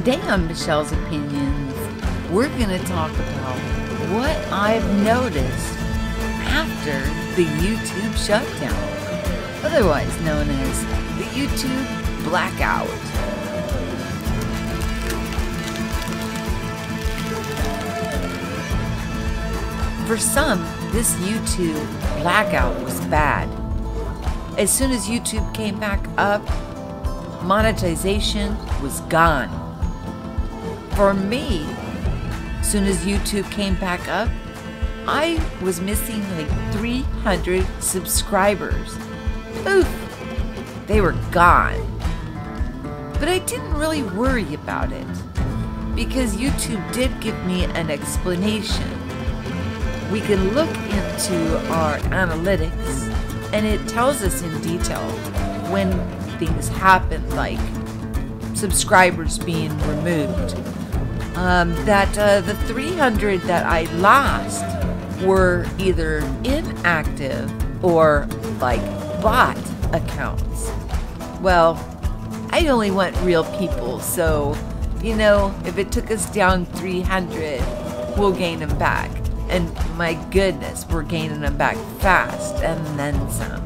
Today on Michelle's Opinions, we're going to talk about what I've noticed after the YouTube shutdown, otherwise known as the YouTube blackout. For some, this YouTube blackout was bad. As soon as YouTube came back up, monetization was gone. For me, as soon as YouTube came back up, I was missing like 300 subscribers. Poof! They were gone. But I didn't really worry about it because YouTube did give me an explanation. We can look into our analytics and it tells us in detail when things happen, like subscribers being removed. The 300 that I lost were either inactive or like bot accounts. Well, I only want real people, so you know, if it took us down 300, we'll gain them back. And my goodness, we're gaining them back fast and then some.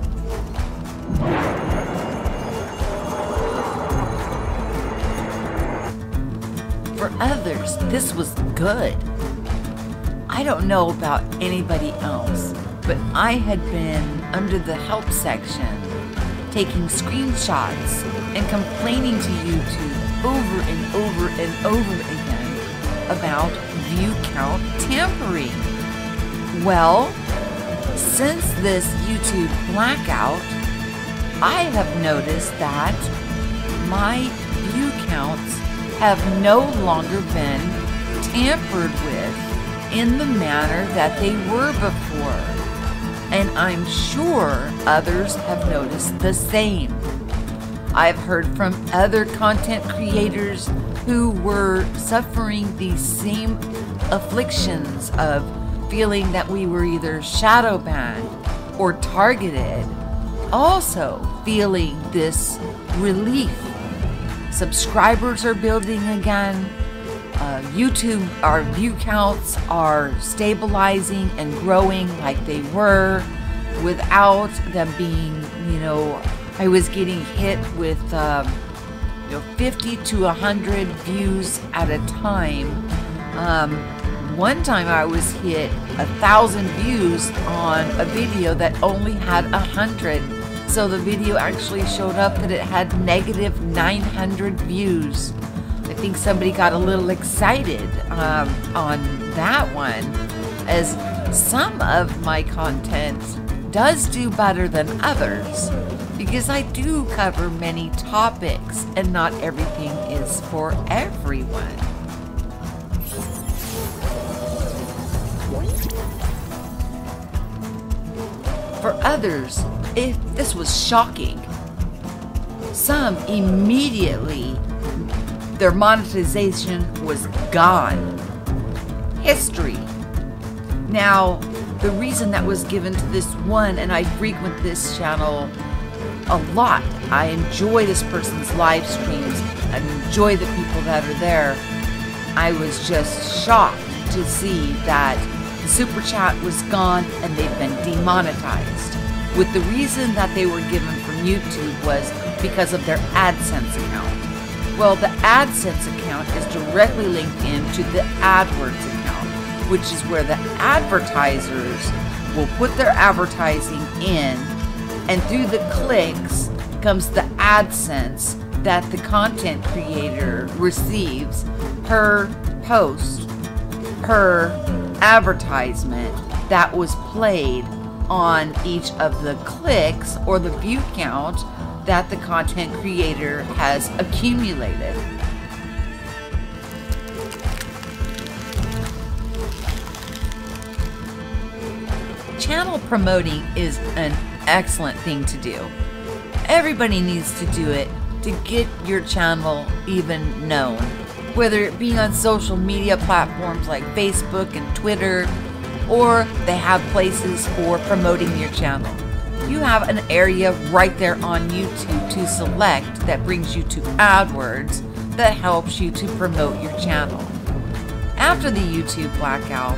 For others, this was good. I don't know about anybody else, but I had been under the help section taking screenshots and complaining to YouTube over and over and over again about view count tampering. Well, since this YouTube blackout, I have noticed that my view counts have no longer been tampered with in the manner that they were before. And I'm sure others have noticed the same. I've heard from other content creators who were suffering these same afflictions of feeling that we were either shadow banned or targeted, also feeling this relief. Subscribers are building again. YouTube, our view counts are stabilizing and growing like they were without them being, I was getting hit with 50 to 100 views at a time. One time I was hit 1,000 views on a video that only had 100. So the video actually showed up that it had negative 900 views. I think somebody got a little excited on that one, as some of my content does do better than others, because I do cover many topics and not everything is for everyone. For others, this was shocking. Some immediately, their monetization was gone. History. Now, the reason that was given to this one, and I frequent this channel a lot. I enjoy this person's live streams. I enjoy the people that are there. I was just shocked to see that the super chat was gone and they've been demonetized. With the reason that they were given from YouTube was because of their AdSense account. Well, the AdSense account is directly linked into the AdWords account, which is where the advertisers will put their advertising in, and through the clicks comes the AdSense that the content creator receives per post, per advertisement that was played on each of the clicks or the view count that the content creator has accumulated. Channel promoting is an excellent thing to do. Everybody needs to do it to get your channel even known, whether it be on social media platforms like Facebook and Twitter, or they have places for promoting your channel. You have an area right there on YouTube to select that brings you to AdWords that helps you to promote your channel. After the YouTube blackout,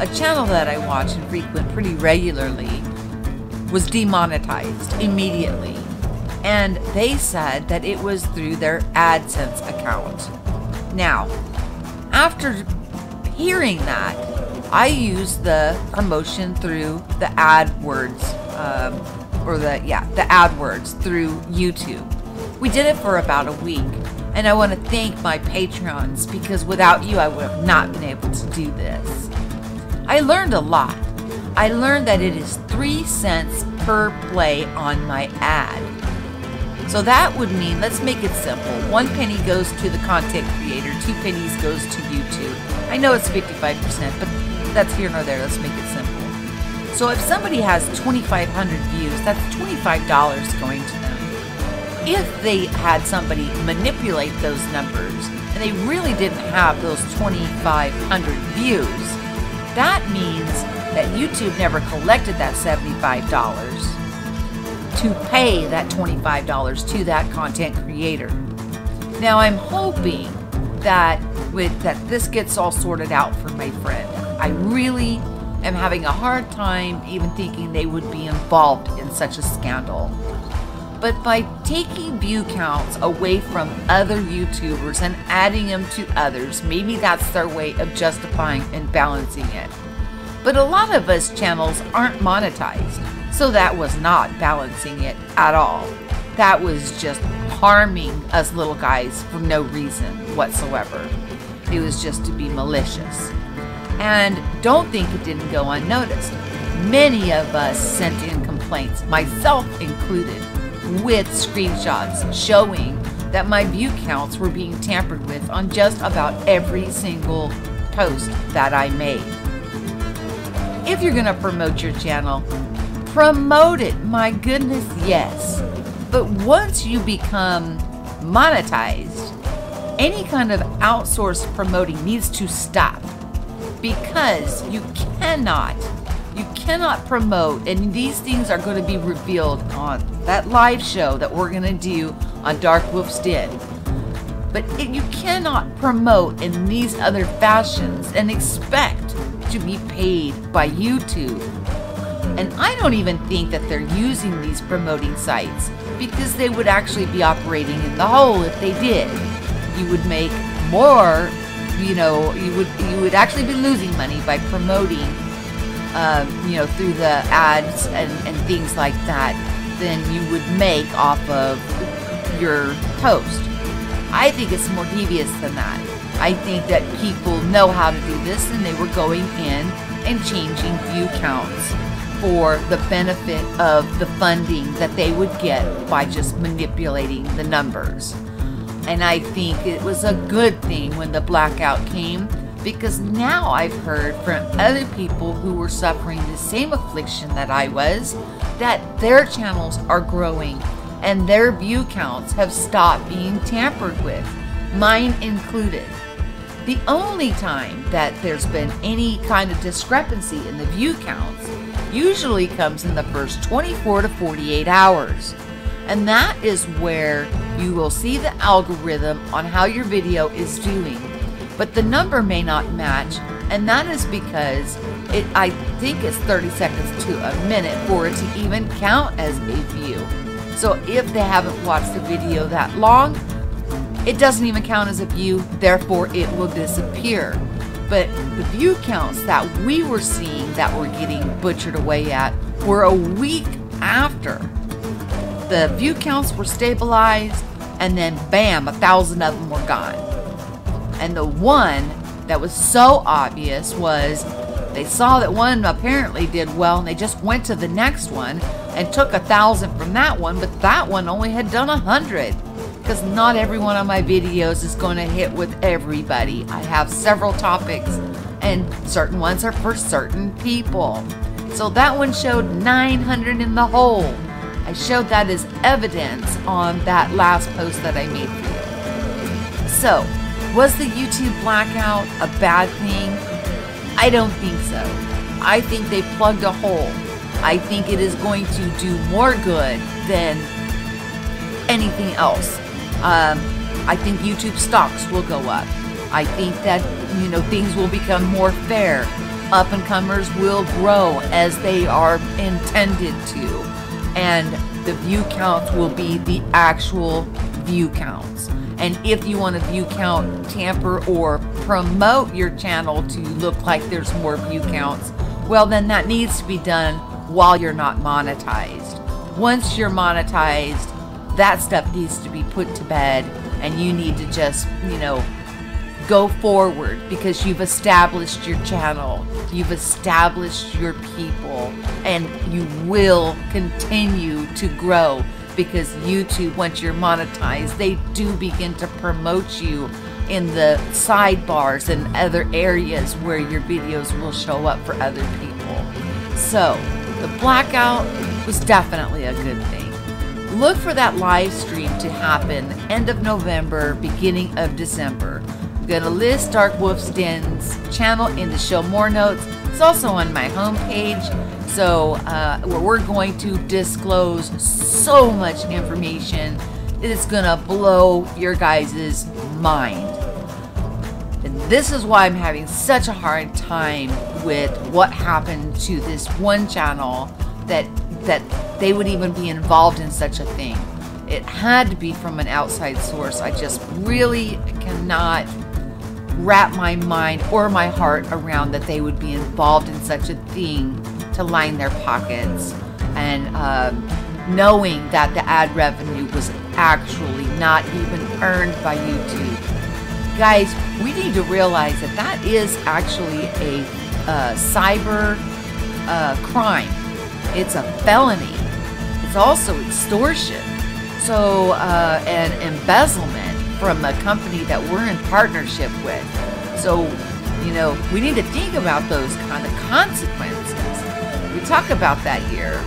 a channel that I watch and frequent pretty regularly was demonetized immediately, and they said that it was through their AdSense account. Now, after hearing that, I used the promotion through the AdWords, the AdWords through YouTube. We did it for about a week, and I want to thank my Patreons, because without you, I would have not been able to do this. I learned a lot. I learned that it is 3 cents per play on my ad. So that would mean, let's make it simple. 1 penny goes to the content creator, 2 pennies goes to YouTube. I know it's 55%, but that's here nor there. Let's make it simple. So if somebody has 2,500 views, that's $25 going to them. If they had somebody manipulate those numbers and they really didn't have those 2,500 views, that means that YouTube never collected that $75 to pay that $25 to that content creator. Now I'm hoping that this gets all sorted out for my friend. I really am having a hard time even thinking they would be involved in such a scandal. But by taking view counts away from other YouTubers and adding them to others, maybe that's their way of justifying and balancing it. But a lot of us channels aren't monetized, so that was not balancing it at all. That was just harming us little guys for no reason whatsoever. It was just to be malicious. And don't think it didn't go unnoticed. Many of us sent in complaints, myself included, with screenshots showing that my view counts were being tampered with on just about every single post that I made. If you're going to promote your channel, promote it, my goodness, yes. But once you become monetized, any kind of outsourced promoting needs to stop, because you cannot promote, and these things are going to be revealed on that live show that we're going to do on DarkWolf's Den. But you cannot promote in these other fashions and expect to be paid by YouTube. And I don't even think that they're using these promoting sites, because they would actually be operating in the hole if they did. You would make more, you would actually be losing money by promoting through the ads and things like that than you would make off of your post. I think it's more devious than that. I think that people know how to do this, and they were going in and changing view counts for the benefit of the funding that they would get by just manipulating the numbers. And I think it was a good thing when the blackout came, because now I've heard from other people who were suffering the same affliction that I was, that their channels are growing and their view counts have stopped being tampered with, mine included. The only time that there's been any kind of discrepancy in the view counts usually comes in the first 24 to 48 hours. And that is where you will see the algorithm on how your video is doing. But the number may not match, and that is because I think it's 30 seconds to a minute for it to even count as a view. So if they haven't watched the video that long, it doesn't even count as a view, therefore it will disappear. But the view counts that we were seeing that were getting butchered away at were a week after. The view counts were stabilized, and then bam, 1,000 of them were gone. And the one that was so obvious was they saw that one apparently did well, and they just went to the next one and took 1,000 from that one, but that one only had done 100. Because not every one of my videos is going to hit with everybody. I have several topics, and certain ones are for certain people. So that one showed 900 in the hole. I showed that as evidence on that last post that I made for you. So, was the YouTube blackout a bad thing? I don't think so. I think they plugged a hole. I think it is going to do more good than anything else. I think YouTube stocks will go up. I think that, you know, things will become more fair. Up-and-comers will grow as they are intended to. And the view counts will be the actual view counts. And if you want to view count tamper or promote your channel to look like there's more view counts, well, then that needs to be done while you're not monetized. Once you're monetized, that stuff needs to be put to bed, and you need to just, you know, go forward, because you've established your channel, you've established your people, and you will continue to grow, because YouTube, once you're monetized, they do begin to promote you in the sidebars and other areas where your videos will show up for other people. So the blackout was definitely a good thing. Look for that live stream to happen end of November, beginning of December. I'm going to list DarkWolf's Den's channel in the show more notes. It's also on my homepage. So we're going to disclose so much information that it's going to blow your guys' mind. And this is why I'm having such a hard time with what happened to this one channel, that they would even be involved in such a thing. It had to be from an outside source. I just really cannot wrap my mind or my heart around that they would be involved in such a thing to line their pockets, and knowing that the ad revenue was actually not even earned by YouTube. Guys, we need to realize that that is actually a cyber crime. It's a felony. It's also extortion. So, and embezzlement from a company that we're in partnership with. So, you know, we need to think about those kind of consequences. We talk about that here.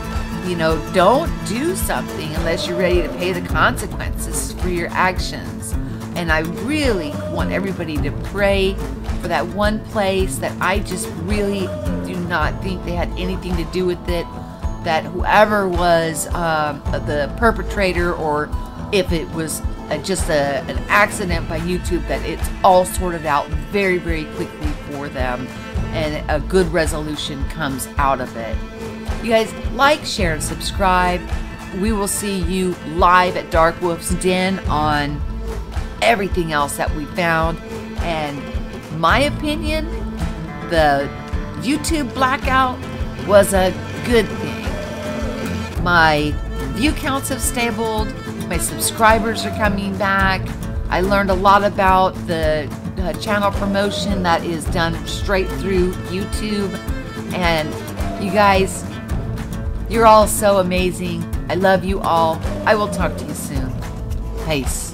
You know, don't do something unless you're ready to pay the consequences for your actions. And I really want everybody to pray for that one place that I just really do not think they had anything to do with it. That whoever was the perpetrator, or if it was just an accident by YouTube, that it's all sorted out very, very quickly for them, and a good resolution comes out of it. You guys, like, share, and subscribe. We will see you live at DarkWolf's Den on everything else that we found. And my opinion, the YouTube blackout was a good thing. My view counts have stabled. My subscribers are coming back. I learned a lot about the channel promotion that is done straight through YouTube. And you guys, you're all so amazing. I love you all. I will talk to you soon. Peace.